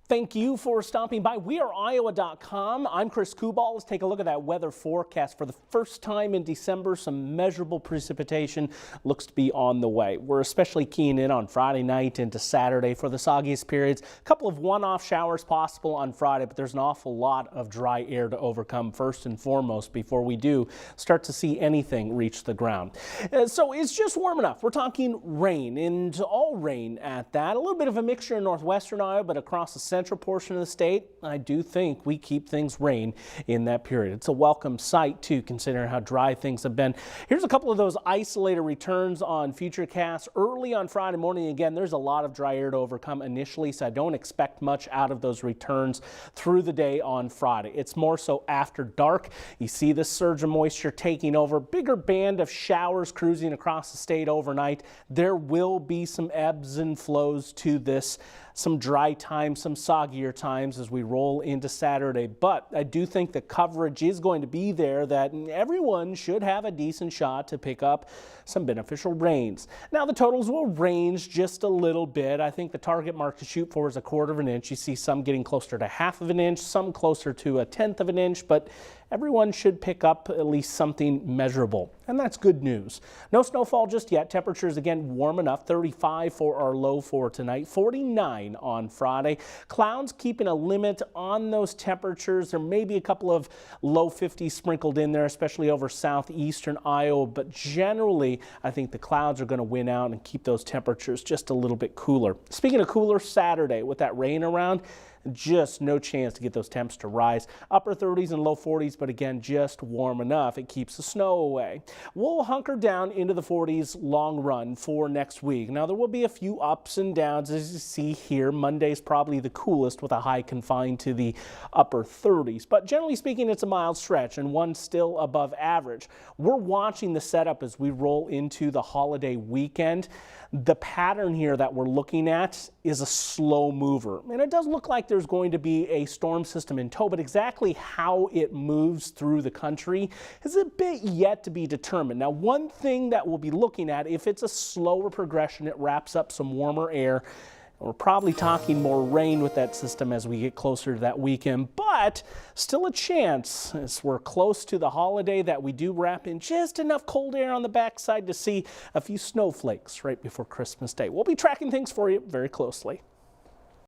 Thank you for stopping by. WeAreIowa.com. I'm Chris Kubal. Let's take a look at that weather forecast. For the first time in December, some measurable precipitation looks to be on the way. We're especially keying in on Friday night into Saturday for the soggiest periods. A couple of one-off showers possible on Friday, but there's an awful lot of dry air to overcome first and foremost before we do start to see anything reach the ground. So it's just warm enough. We're talking rain, and all rain at that. A little bit of a mixture in northwestern Iowa, but across the central portion of the state, I do think we keep things rain in that period. It's a welcome sight too, considering how dry things have been. Here's a couple of those isolated returns on Futurecast. Early on Friday morning, again, there's a lot of dry air to overcome initially, so I don't expect much out of those returns through the day on Friday. It's more so after dark. You see this surge of moisture taking over, bigger band of showers cruising across the state overnight. There will be some ebbs and flows to this, some dry times, some soggier times as we roll into Saturday, but I do think the coverage is going to be there that everyone should have a decent shot to pick up some beneficial rains. Now the totals will range just a little bit. I think the target mark to shoot for is 1/4 of an inch. You see some getting closer to 1/2 of an inch, some closer to 1/10 of an inch, but everyone should pick up at least something measurable, and that's good news. No snowfall just yet. Temperatures again warm enough. 35 for our low for tonight, 49 on Friday. Clouds keeping a limit on those temperatures. There may be a couple of low 50s sprinkled in there, especially over southeastern Iowa, but generally I think the clouds are going to win out and keep those temperatures just a little bit cooler. Speaking of cooler, Saturday with that rain around, just no chance to get those temps to rise. Upper 30s and low 40s, but again, just warm enough. It keeps the snow away. We'll hunker down into the 40s long run for next week. Now, there will be a few ups and downs, as you see here. Monday's probably the coolest with a high confined to the upper 30s. But generally speaking, it's a mild stretch and one still above average. We're watching the setup as we roll into the holiday weekend. The pattern here that we're looking at is a slow mover, and it does look like there's going to be a storm system in tow, but exactly how it moves through the country is a bit yet to be determined. Now, one thing that we'll be looking at, if it's a slower progression, it wraps up some warmer air. We're probably talking more rain with that system as we get closer to that weekend, but still a chance as we're close to the holiday that we do wrap in just enough cold air on the backside to see a few snowflakes right before Christmas Day. We'll be tracking things for you very closely.